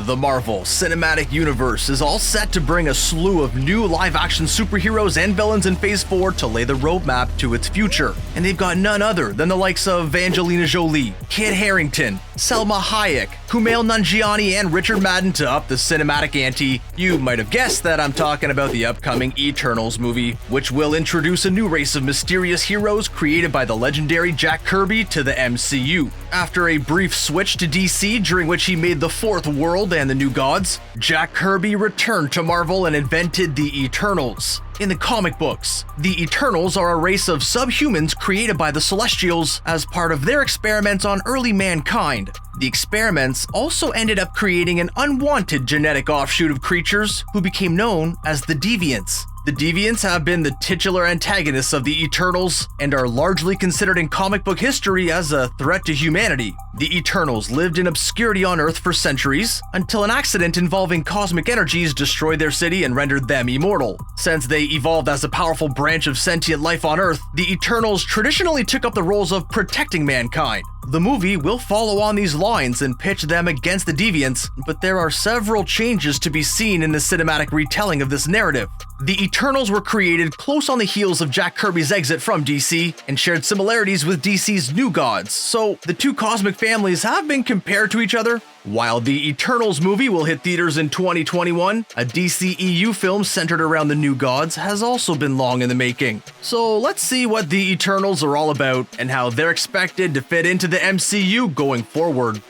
The Marvel Cinematic Universe is all set to bring a slew of new live-action superheroes and villains in Phase 4 to lay the roadmap to its future. And they've got none other than the likes of Angelina Jolie, Kit Harrington, Salma Hayek, Kumail Nanjiani, and Richard Madden to up the cinematic ante. You might have guessed that I'm talking about the upcoming Eternals movie, which will introduce a new race of mysterious heroes created by the legendary Jack Kirby to the MCU. After a brief switch to DC during which he made the Fourth World and the New Gods, Jack Kirby returned to Marvel and invented the Eternals. In the comic books, the Eternals are a race of subhumans created by the Celestials as part of their experiments on early mankind. The experiments also ended up creating an unwanted genetic offshoot of creatures who became known as the Deviants. The Deviants have been the titular antagonists of the Eternals and are largely considered in comic book history as a threat to humanity. The Eternals lived in obscurity on Earth for centuries until an accident involving cosmic energies destroyed their city and rendered them immortal. Since they evolved as a powerful branch of sentient life on Earth, the Eternals traditionally took up the roles of protecting mankind. The movie will follow on these lines and pitch them against the Deviants, but there are several changes to be seen in the cinematic retelling of this narrative. The Eternals were created close on the heels of Jack Kirby's exit from DC and shared similarities with DC's New Gods, so the two cosmic families have been compared to each other. While the Eternals movie will hit theaters in 2021, a DCEU film centered around the New Gods has also been long in the making. So let's see what the Eternals are all about and how they're expected to fit into the MCU going forward.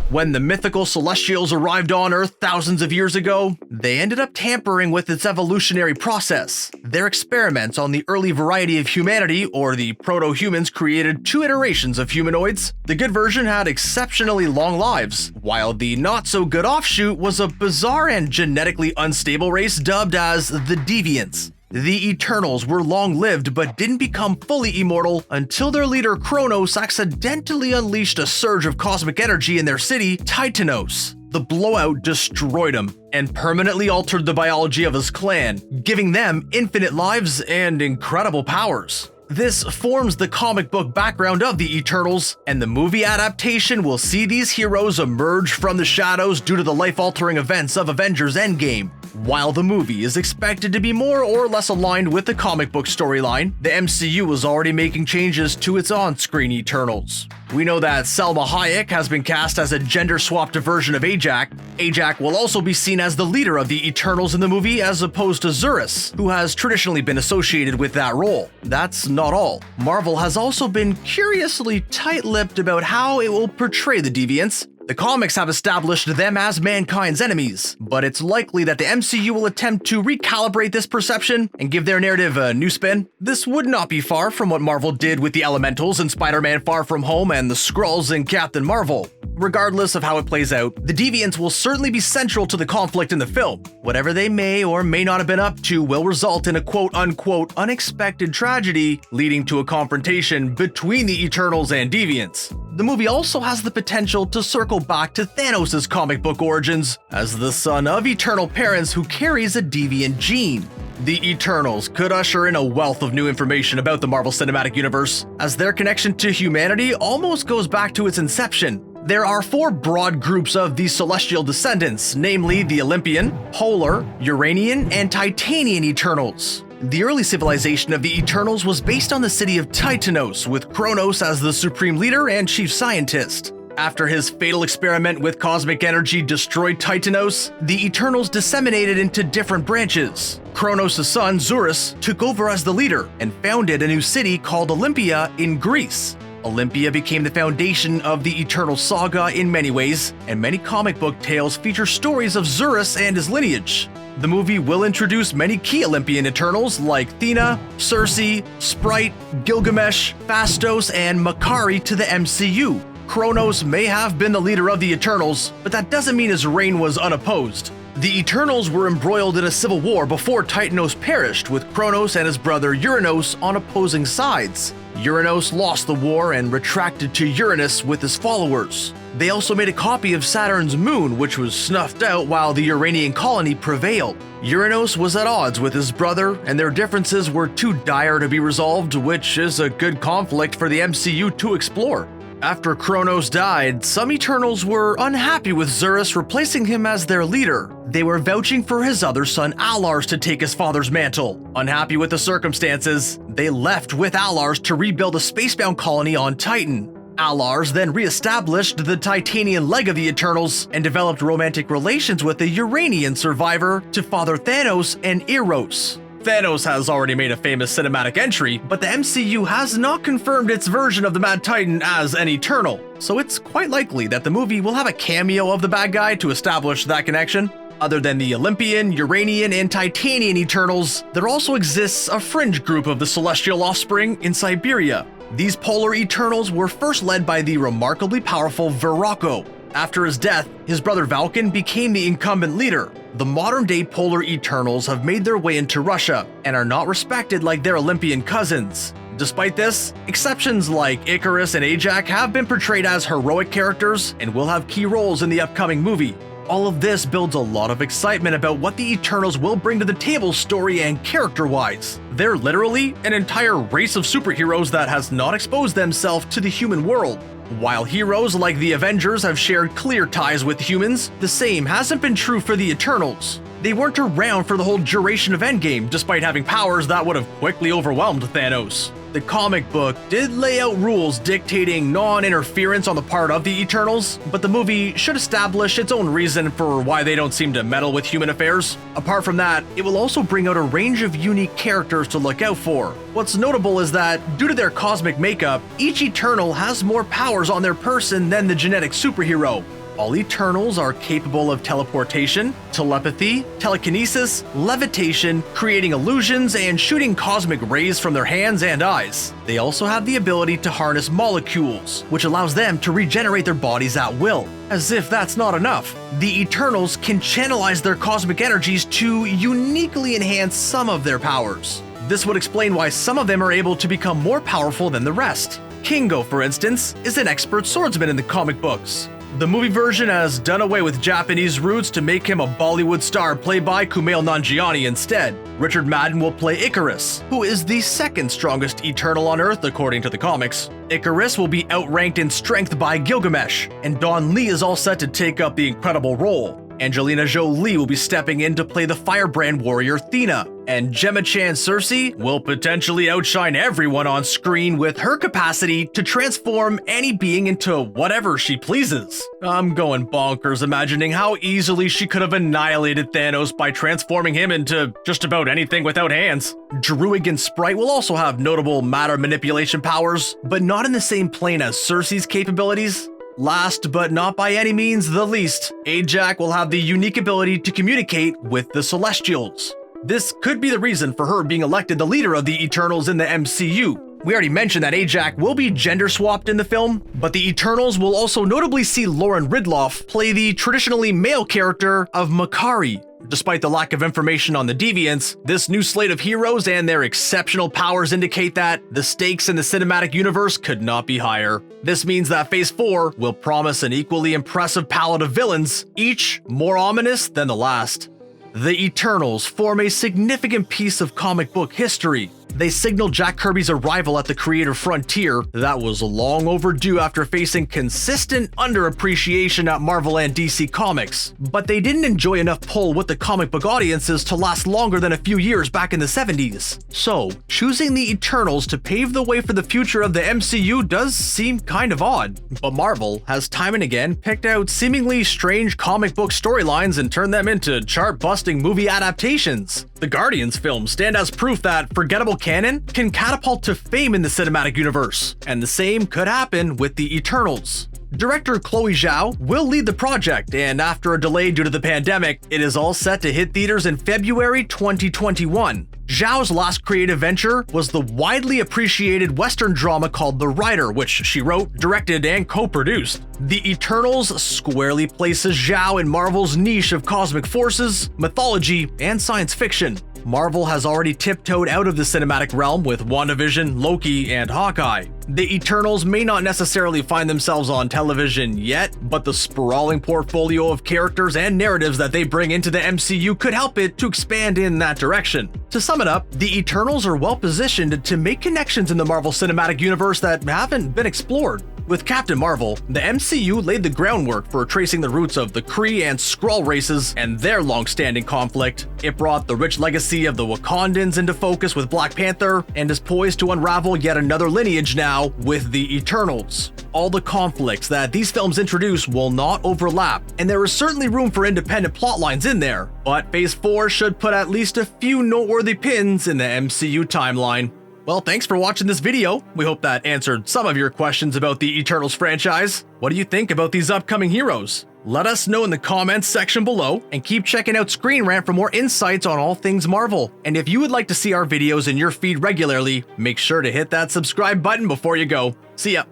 When the mythical Celestials arrived on Earth thousands of years ago, they ended up tampering with its evolutionary process. Their experiments on the early variety of humanity, or the proto-humans, created two iterations of humanoids. The good version had exceptionally long lives, while the not-so-good offshoot was a bizarre and genetically unstable race dubbed as the Deviants. The Eternals were long-lived but didn't become fully immortal until their leader Kronos accidentally unleashed a surge of cosmic energy in their city, Titanos. The blowout destroyed him and permanently altered the biology of his clan, giving them infinite lives and incredible powers. This forms the comic book background of the Eternals, and the movie adaptation will see these heroes emerge from the shadows due to the life-altering events of Avengers Endgame. While the movie is expected to be more or less aligned with the comic book storyline, the MCU is already making changes to its on-screen Eternals. We know that Salma Hayek has been cast as a gender-swapped version of Ajak. Ajak will also be seen as the leader of the Eternals in the movie as opposed to Zurus, who has traditionally been associated with that role. That's not all. Marvel has also been curiously tight-lipped about how it will portray the Deviants. The comics have established them as mankind's enemies, but it's likely that the MCU will attempt to recalibrate this perception and give their narrative a new spin. This would not be far from what Marvel did with the Elementals in Spider-Man Far From Home and the Skrulls in Captain Marvel. Regardless of how it plays out, the Deviants will certainly be central to the conflict in the film. Whatever they may or may not have been up to will result in a quote-unquote unexpected tragedy, leading to a confrontation between the Eternals and Deviants. The movie also has the potential to circle back to Thanos' comic book origins as the son of eternal parents who carries a deviant gene. The Eternals could usher in a wealth of new information about the Marvel Cinematic Universe, as their connection to humanity almost goes back to its inception. There are four broad groups of these celestial descendants, namely the Olympian, Polar, Uranian, and Titanian Eternals. The early civilization of the Eternals was based on the city of Titanos, with Kronos as the supreme leader and chief scientist. After his fatal experiment with cosmic energy destroyed Titanos, the Eternals disseminated into different branches. Kronos' son, Zurus, took over as the leader and founded a new city called Olympia in Greece. Olympia became the foundation of the Eternal saga in many ways, and many comic book tales feature stories of Zurus and his lineage. The movie will introduce many key Olympian Eternals like Athena, Circe, Sprite, Gilgamesh, Phastos, and Makari to the MCU. Kronos may have been the leader of the Eternals, but that doesn't mean his reign was unopposed. The Eternals were embroiled in a civil war before Titanos perished, with Kronos and his brother Uranos on opposing sides. Uranos lost the war and retracted to Uranus with his followers. They also made a copy of Saturn's moon, which was snuffed out while the Uranian colony prevailed. Uranos was at odds with his brother, and their differences were too dire to be resolved, which is a good conflict for the MCU to explore. After Kronos died, some Eternals were unhappy with Zurus replacing him as their leader. They were vouching for his other son Alars to take his father's mantle. Unhappy with the circumstances, they left with Alars to rebuild a spacebound colony on Titan. Alars then re-established the Titanian leg of the Eternals and developed romantic relations with a Uranian survivor to father Thanos and Eros. Thanos has already made a famous cinematic entry, but the MCU has not confirmed its version of the Mad Titan as an Eternal, so it's quite likely that the movie will have a cameo of the bad guy to establish that connection. Other than the Olympian, Uranian, and Titanian Eternals, there also exists a fringe group of the celestial offspring in Siberia. These polar Eternals were first led by the remarkably powerful Virako. After his death, his brother Vulcan became the incumbent leader. The modern-day polar Eternals have made their way into Russia and are not respected like their Olympian cousins. Despite this, exceptions like Icarus and Ajax have been portrayed as heroic characters and will have key roles in the upcoming movie. All of this builds a lot of excitement about what the Eternals will bring to the table story and character-wise. They're literally an entire race of superheroes that has not exposed themselves to the human world. While heroes like the Avengers have shared clear ties with humans, the same hasn't been true for the Eternals. They weren't around for the whole duration of Endgame, despite having powers that would have quickly overwhelmed Thanos. The comic book did lay out rules dictating non-interference on the part of the Eternals, but the movie should establish its own reason for why they don't seem to meddle with human affairs. Apart from that, it will also bring out a range of unique characters to look out for. What's notable is that, due to their cosmic makeup, each Eternal has more powers on their person than the genetic superhero. All Eternals are capable of teleportation, telepathy, telekinesis, levitation, creating illusions, and shooting cosmic rays from their hands and eyes. They also have the ability to harness molecules, which allows them to regenerate their bodies at will. As if that's not enough, the Eternals can channelize their cosmic energies to uniquely enhance some of their powers. This would explain why some of them are able to become more powerful than the rest. Kingo, for instance, is an expert swordsman in the comic books. The movie version has done away with Japanese roots to make him a Bollywood star played by Kumail Nanjiani instead. Richard Madden will play Icarus, who is the second strongest Eternal on Earth according to the comics. Icarus will be outranked in strength by Gilgamesh, and Don Lee is all set to take up the incredible role. Angelina Jolie will be stepping in to play the firebrand warrior Thena, and Gemma Chan Cersei will potentially outshine everyone on screen with her capacity to transform any being into whatever she pleases. I'm going bonkers imagining how easily she could have annihilated Thanos by transforming him into just about anything without hands. Druig and Sprite will also have notable matter manipulation powers, but not in the same plane as Cersei's capabilities. Last but not by any means the least, Ajax will have the unique ability to communicate with the Celestials. This could be the reason for her being elected the leader of the Eternals in the MCU. We already mentioned that Ajax will be gender swapped in the film, but the Eternals will also notably see Lauren Ridloff play the traditionally male character of Makari. Despite the lack of information on the Deviants, this new slate of heroes and their exceptional powers indicate that the stakes in the cinematic universe could not be higher. This means that Phase 4 will promise an equally impressive palette of villains, each more ominous than the last. The Eternals form a significant piece of comic book history. They signal Jack Kirby's arrival at the creative frontier that was long overdue after facing consistent underappreciation at Marvel and DC Comics, but they didn't enjoy enough pull with the comic book audiences to last longer than a few years back in the 70s. So, choosing the Eternals to pave the way for the future of the MCU does seem kind of odd, but Marvel has time and again picked out seemingly strange comic book storylines and turned them into chart-busting movie adaptations. The Guardians films stand as proof that forgettable canon can catapult to fame in the cinematic universe, and the same could happen with the Eternals. Director Chloe Zhao will lead the project, and after a delay due to the pandemic, it is all set to hit theaters in February 2021. Zhao's last creative venture was the widely appreciated Western drama called The Rider, which she wrote, directed, and co-produced. The Eternals squarely places Zhao in Marvel's niche of cosmic forces, mythology, and science fiction. Marvel has already tiptoed out of the cinematic realm with WandaVision, Loki, and Hawkeye. The Eternals may not necessarily find themselves on television yet, but the sprawling portfolio of characters and narratives that they bring into the MCU could help it to expand in that direction. To sum it up, the Eternals are well positioned to make connections in the Marvel Cinematic Universe that haven't been explored. With Captain Marvel, the MCU laid the groundwork for tracing the roots of the Kree and Skrull races and their long-standing conflict. It brought the rich legacy of the Wakandans into focus with Black Panther, and is poised to unravel yet another lineage now with the Eternals. All the conflicts that these films introduce will not overlap, and there is certainly room for independent plotlines in there, but Phase 4 should put at least a few noteworthy pins in the MCU timeline. Well, thanks for watching this video. We hope that answered some of your questions about the Eternals franchise. What do you think about these upcoming heroes? Let us know in the comments section below, and keep checking out Screen Rant for more insights on all things Marvel. And if you would like to see our videos in your feed regularly, make sure to hit that subscribe button before you go. See ya!